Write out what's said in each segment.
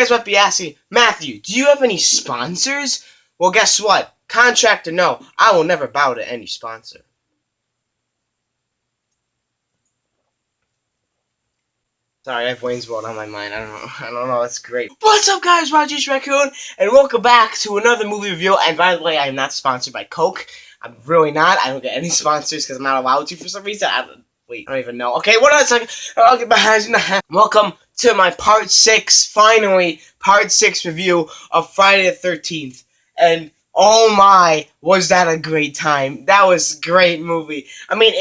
guys might be asking, Matthew, do you have any sponsors? Well, guess what? Contract or no, I will never bow to any sponsor. Sorry, I have Wayne's World on my mind. I don't know. It's great. What's up, guys? Rogneish Raccoon, and welcome back to another movie review. And by the way, I'm not sponsored by Coke. I'm really not. I don't get any sponsors because I'm not allowed to for some reason. I don't even know. Okay, what else? I'll get behind you. Welcome to my part 6, finally, part 6 review of Friday the 13th. And oh my, was that a great time. That was a great movie. I mean,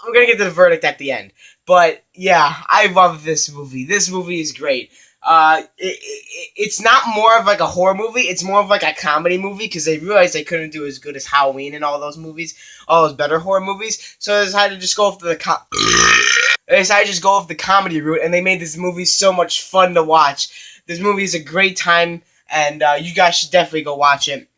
I'm going to get to the verdict at the end. But yeah, I love this movie. This movie is great. It's not more of like a horror movie. It's more of like a comedy movie because they realized they couldn't do as good as Halloween and all those movies, all those better horror movies. So they decided to just go off the comedy route, and they made this movie so much fun to watch. This movie is a great time, and you guys should definitely go watch it.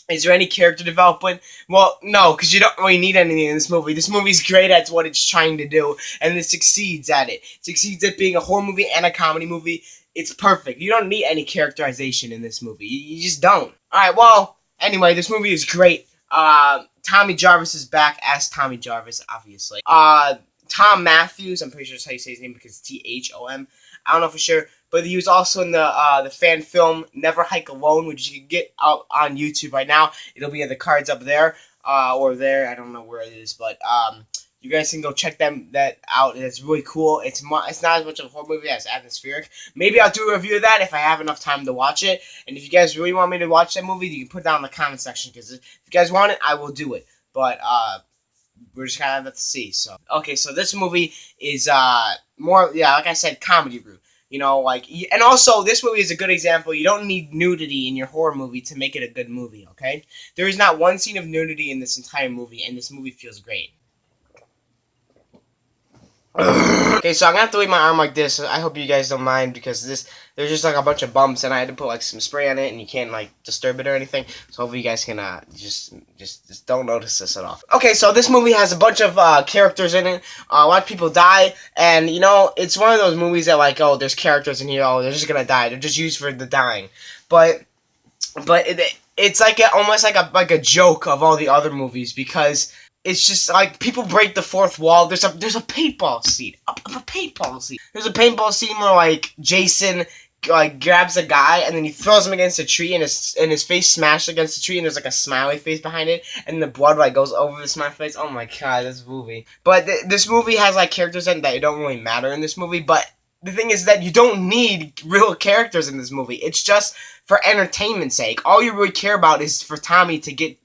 Is there any character development? Well, no, because you don't really need anything in this movie. This movie's great at what it's trying to do, and it succeeds at it. It succeeds at being a horror movie and a comedy movie. It's perfect. You don't need any characterization in this movie. You just don't. Alright, well, anyway, this movie is great. Tommy Jarvis is back as Tommy Jarvis, obviously. Tom Matthews, I'm pretty sure that's how you say his name because it's T-H-O-M. I don't know for sure. But he was also in the fan film Never Hike Alone, which you can get out on YouTube right now. It'll be in the cards up there or there. I don't know where it is, but you guys can go check that out. It's really cool. It's not as much of a horror movie as atmospheric. Maybe I'll do a review of that if I have enough time to watch it. And if you guys really want me to watch that movie, you can put it down in the comment section because if you guys want it, I will do it. But we're just kind of have to see. So okay, so this movie is more, yeah, like I said, comedy route. You know, like, and also, this movie is a good example. You don't need nudity in your horror movie to make it a good movie, okay? There is not one scene of nudity in this entire movie, and this movie feels great. Okay, so I'm gonna have to leave my arm like this. I hope you guys don't mind because there's just like a bunch of bumps, and I had to put like some spray on it, and you can't like disturb it or anything. So hopefully you guys can just don't notice this at all. Okay, so this movie has a bunch of characters in it. A lot of people die, and you know it's one of those movies that like, oh, there's characters in here, oh, they're just gonna die. They're just used for the dying, but it's like almost like a joke of all the other movies because it's just like people break the fourth wall. There's a paintball scene. A paintball scene. There's a paintball scene where like Jason like grabs a guy and then he throws him against a tree and his face smashed against the tree and there's like a smiley face behind it and the blood like goes over the smiley face. Oh my god, this movie. But this movie has like characters in that don't really matter in this movie. But the thing is that you don't need real characters in this movie. It's just for entertainment's sake. All you really care about is for Tommy to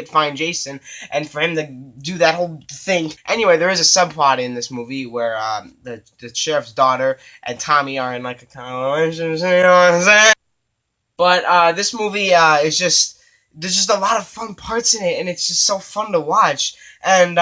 find Jason and for him to do that whole thing. Anyway, there is a subplot in this movie where the sheriff's daughter and Tommy are in like a kind of relationship, you know what I'm saying? But this movie is just, there's just a lot of fun parts in it, and it's just so fun to watch. And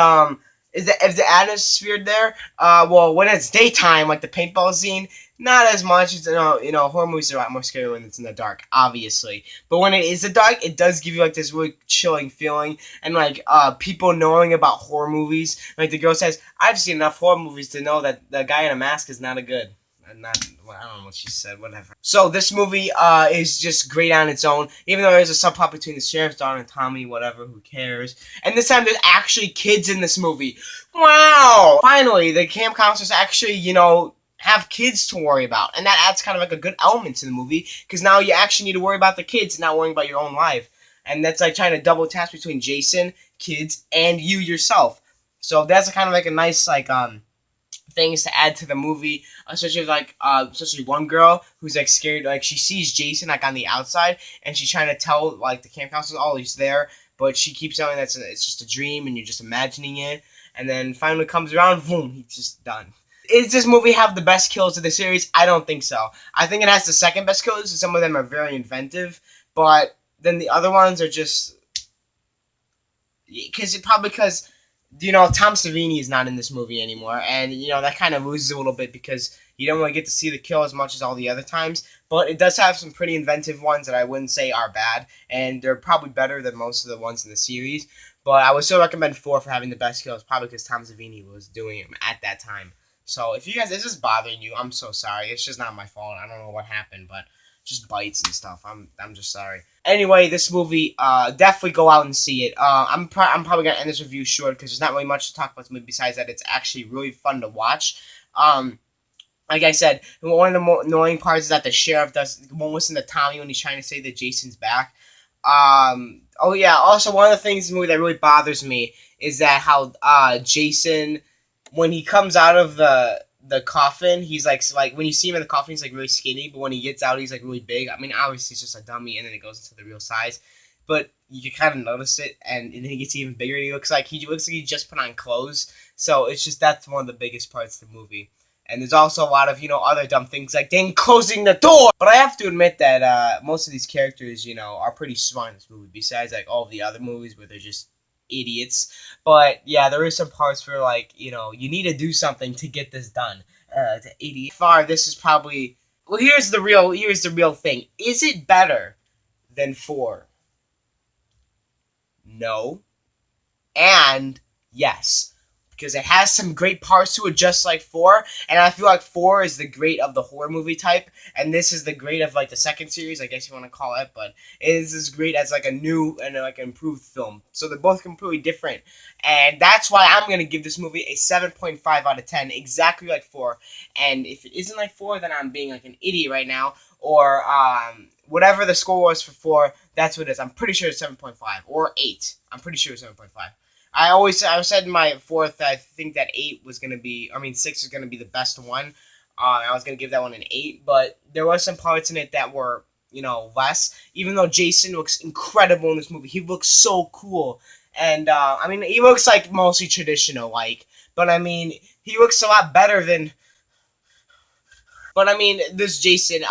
is the atmosphere there? Well, when it's daytime, like the paintball scene, not as much. It's, you know, horror movies are a lot more scary when it's in the dark, obviously. But when it is the dark, it does give you like this really chilling feeling, and like people knowing about horror movies. Like the girl says, "I've seen enough horror movies to know that the guy in a mask is not a good." Not, well, I don't know what she said. Whatever. So this movie is just great on its own. Even though there's a subplot between the sheriff's daughter and Tommy, whatever, who cares? And this time there's actually kids in this movie. Wow! Finally, the camp counselors actually, you know, have kids to worry about, and that adds kind of like a good element to the movie because now you actually need to worry about the kids, not worrying about your own life, and that's like trying to double task between Jason, kids, and you yourself. So that's kind of like a nice like things to add to the movie, especially like especially one girl who's like scared, like she sees Jason like on the outside, and she's trying to tell like the camp counselors, oh, he's there, but she keeps telling that it's just a dream and you're just imagining it, and then finally comes around, boom, he's just done. Does this movie have the best kills of the series? I don't think so. I think it has the second best kills. Some of them are very inventive, but then the other ones are just because you know Tom Savini is not in this movie anymore, and you know that kind of loses a little bit because you don't really get to see the kill as much as all the other times. But it does have some pretty inventive ones that I wouldn't say are bad, and they're probably better than most of the ones in the series. But I would still recommend 4 for having the best kills, probably because Tom Savini was doing them at that time. So if you guys, this is bothering you, I'm so sorry. It's just not my fault. I don't know what happened, but just bites and stuff. I'm just sorry. Anyway, this movie, definitely go out and see it. I'm probably gonna end this review short because there's not really much to talk about this movie besides that it's actually really fun to watch. Like I said, one of the more annoying parts is that the sheriff won't listen to Tommy when he's trying to say that Jason's back. Oh yeah. Also, one of the things in the movie that really bothers me is that how Jason, when he comes out of the coffin, he's like when you see him in the coffin, he's like really skinny, but when he gets out, he's like really big. I mean, obviously, he's just a dummy, and then it goes into the real size. But you can kind of notice it, and then he gets even bigger. And he looks like he just put on clothes. So it's just that's one of the biggest parts of the movie. And there's also a lot of, other dumb things like then closing the door. But I have to admit that most of these characters, are pretty smart in this movie. Besides, like, all of the other movies where they're just idiots. But, yeah, there is some parts where, like, you need to do something to get this done. The idiot. Far, this is probably... Well, here's the real thing. Is it better than 4? No. And yes. Because it has some great parts to it, just like 4, and I feel like 4 is the great of the horror movie type, and this is the great of like the second series, I guess you want to call it, but it is as great as like a new and like an improved film. So they're both completely different, and that's why I'm gonna give this movie a 7.5 out of 10, exactly like 4. And if it isn't like 4, then I'm being like an idiot right now, or whatever the score was for 4, that's what it is. I'm pretty sure it's 7.5 or 8. I'm pretty sure it's 7.5. I said in my 4th that I think that 6 was going to be the best one. I was going to give that one an 8, but there was some parts in it that were, less. Even though Jason looks incredible in this movie. He looks so cool. And, he looks like mostly traditional, like, but he looks a lot better than... But this Jason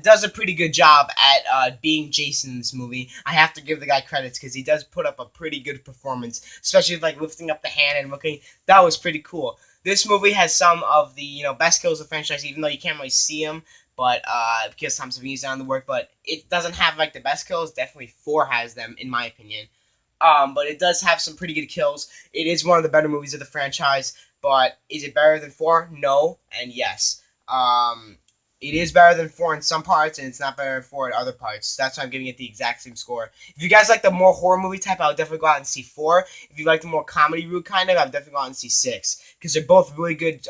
does a pretty good job at being Jason in this movie. I have to give the guy credits because he does put up a pretty good performance, especially like lifting up the hand and looking. That was pretty cool. This movie has some of the best kills of the franchise, even though you can't really see them. But because Tom Savini's on the work, but it doesn't have like the best kills. Definitely 4 has them, in my opinion. But it does have some pretty good kills. It is one of the better movies of the franchise. But is it better than 4? No, and yes. It is better than 4 in some parts, and it's not better than 4 in other parts. That's why I'm giving it the exact same score. If you guys like the more horror movie type, I would definitely go out and see 4. If you like the more comedy route kind of, I would definitely go out and see 6. Because they're both really good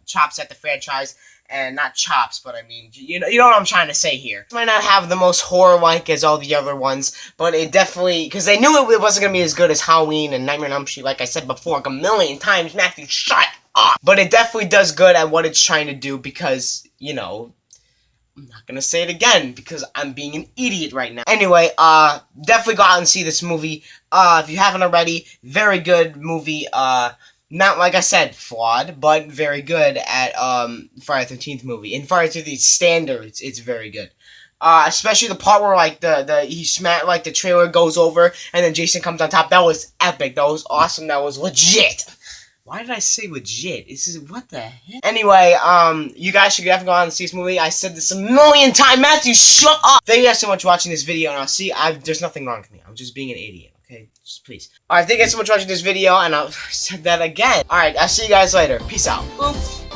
chops at the franchise. And not chops, but you know what I'm trying to say here. It might not have the most horror-like as all the other ones, but it definitely, because they knew it wasn't going to be as good as Halloween and Nightmare on Elm Street, like I said before, like a million times. Matthew, shut up! But it definitely does good at what it's trying to do because, I'm not going to say it again because I'm being an idiot right now. Anyway, definitely go out and see this movie. If you haven't already, very good movie. Not, like I said, flawed, but very good at Friday the 13th movie. In Friday the 13th standards, it's very good. Especially the part where like the trailer goes over and then Jason comes on top. That was epic. That was awesome. That was legit. Why did I say legit? What the heck? Anyway, you guys should definitely go out and see this movie. I said this a million times. Matthew, shut up! Thank you guys so much for watching this video, and there's nothing wrong with me. I'm just being an idiot, okay? Just please. Alright, thank you guys so much for watching this video, and I'll said that again. Alright, I'll see you guys later. Peace out. Boop.